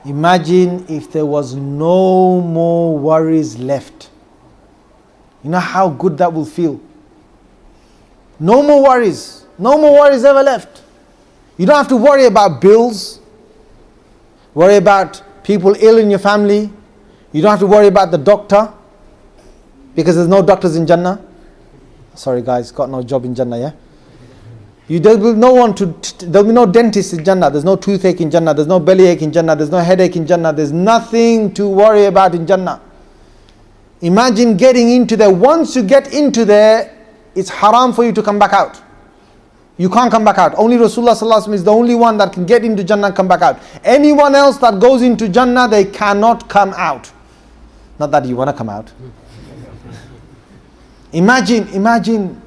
Imagine if there was no more worries left. You know how good that will feel. No more worries. No more worries ever left. You don't have to worry about bills. Worry about people ill in your family. You don't have to worry about the doctor. Because there's no doctors in Jannah. Sorry guys, got no job in Jannah, yeah? There'll be no dentist in Jannah. There's no toothache in Jannah. There's no bellyache in Jannah. There's no headache in Jannah. There's nothing to worry about in Jannah. Imagine getting into there. Once you get into there, it's haram for you to come back out. You can't come back out. Only Rasulullah sallallahu alaihi wasallam is the only one that can get into Jannah and come back out. Anyone else that goes into Jannah, they cannot come out. Not that you want to come out. Imagine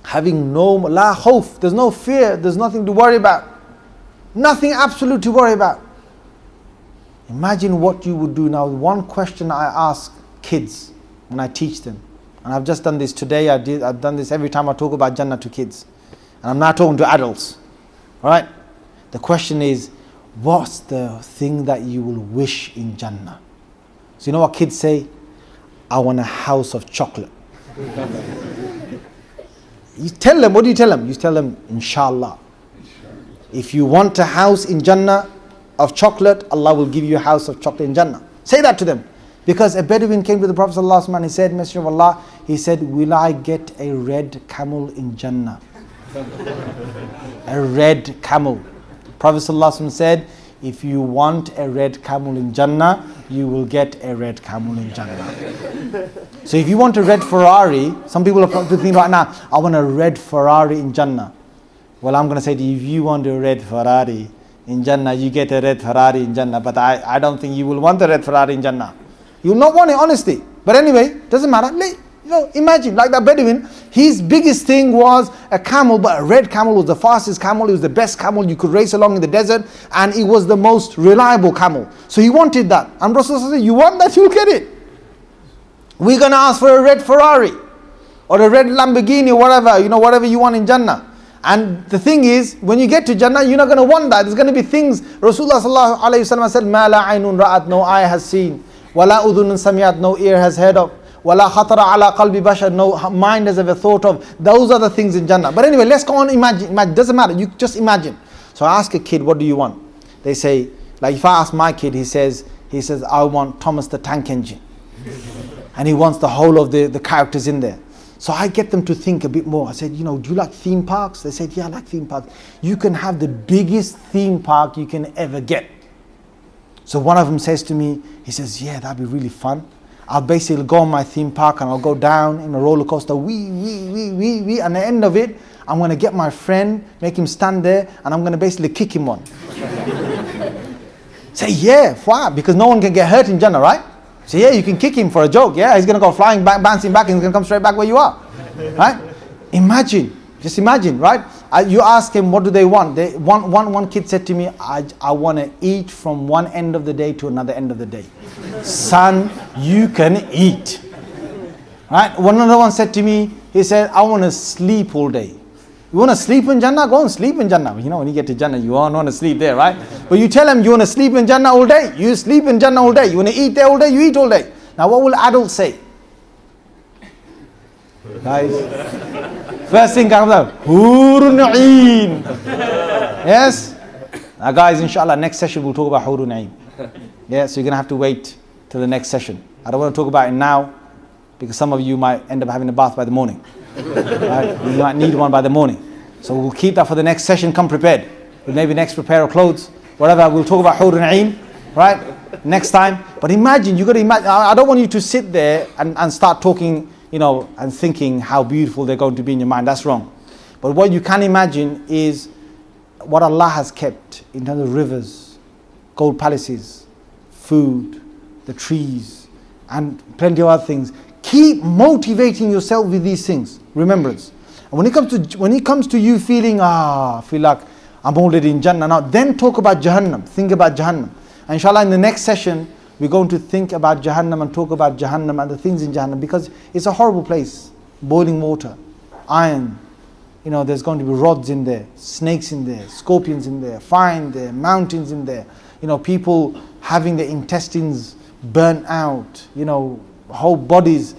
having no la khawf, there's no fear, there's nothing to worry about. Nothing absolute to worry about. Imagine what you would do now. One question I ask kids when I teach them, and I've just done this today, I've done this every time I talk about Jannah to kids. And I'm now talking to adults. Alright? The question is, what's the thing that you will wish in Jannah? So you know what kids say? I want a house of chocolate. You tell them, what do you tell them? You tell them, Inshallah. If you want a house in Jannah of chocolate, Allah will give you a house of chocolate in Jannah. Say that to them. Because a Bedouin came to the Prophet ﷺ and he said, Messenger of Allah, he said, will I get a red camel in Jannah? A red camel. Prophet ﷺ said, if you want a red camel in Jannah, you will get a red camel in Jannah. So if you want a red Ferrari, some people are probably thinking right now, I want a red Ferrari in Jannah. Well, I'm going to say to you, if you want a red Ferrari in Jannah, you get a red Ferrari in Jannah. But I don't think you will want a red Ferrari in Jannah. You will not want it, honestly. But anyway, doesn't matter. You know, imagine, like that Bedouin, his biggest thing was a camel, but a red camel was the fastest camel, it was the best camel you could race along in the desert, and it was the most reliable camel. So he wanted that. And Rasulullah said, you want that, you'll get it. We're going to ask for a red Ferrari, or a red Lamborghini, or whatever you want in Jannah. And the thing is, when you get to Jannah, you're not going to want that. There's going to be things, Rasulullah sallallahu alayhi wa sallam said, مَا لَا عَيْنٌ رَأَتْ, no eye has seen, وَلَا أُذُنٌ سَمِعَتْ, no ear has heard of, وَلَا خَطَرَ عَلَى قَلْبِ بَشَرٍ, no mind has ever thought of. Those are the things in Jannah. But anyway, let's go on, imagine. Doesn't matter, you just imagine. So I ask a kid, what do you want? They say, like if I ask my kid, he says, I want Thomas the Tank Engine. And he wants the whole of the characters in there. So I get them to think a bit more. I said, do you like theme parks? They said, yeah, I like theme parks. You can have the biggest theme park you can ever get. So one of them says to me, he says, yeah, that'd be really fun. I'll basically go on my theme park and I'll go down in a roller coaster, and at the end of it, I'm going to get my friend, make him stand there, and I'm going to basically kick him one. Say, yeah, why? Because no one can get hurt in Jannah, right? So yeah, you can kick him for a joke, yeah? He's going to go flying back, bouncing back, and he's going to come straight back where you are, right? Just imagine, right? You ask him, what do they want? One kid said to me, I want to eat from one end of the day to another end of the day. Son, you can eat. Right? Another one said to me, he said, I want to sleep all day. You want to sleep in Jannah? Go and sleep in Jannah. When you get to Jannah, you don't want to sleep there, right? But you tell him you want to sleep in Jannah all day. You sleep in Jannah all day. You want to eat there all day? You eat all day. Now what will adults say? Guys, first thing comes out, Hurun Ain. Yes? Now guys, inshallah, next session we'll talk about Hurun Ain. Yeah, so you're going to have to wait till the next session. I don't want to talk about it now, because some of you might end up having a bath by the morning. Right? You might need one by the morning. So we'll keep that for the next session. Come prepared with maybe next pair of clothes, whatever. We'll talk about Hurun Ain, right? Next time. But imagine, you got to imagine. I don't want you to sit there and start talking, and thinking how beautiful they're going to be in your mind. That's wrong. But what you can imagine is what Allah has kept in terms of rivers, gold palaces, food, the trees, and plenty of other things. Keep motivating yourself with these things. Remembrance. And when it comes to you feeling, I feel like I'm already in Jannah now, then talk about Jahannam. Think about Jahannam. And inshallah, in the next session, we're going to think about Jahannam and talk about Jahannam and the things in Jahannam, because it's a horrible place. Boiling water, iron, there's going to be rods in there, snakes in there, scorpions in there, fire in there, mountains in there, people having their intestines burnt out, whole bodies,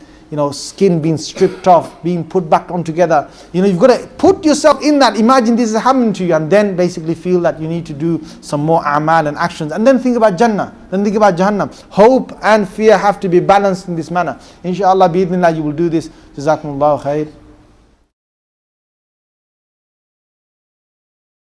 skin being stripped off, being put back on together. You've got to put yourself in that. Imagine this is happening to you, and then basically feel that you need to do some more a'mal and actions, and then think about Jannah, then think about Jahannam. Hope and fear have to be balanced in this manner. Inshallah, bi'idhnillah, you will do this. Jazakumullahu khair.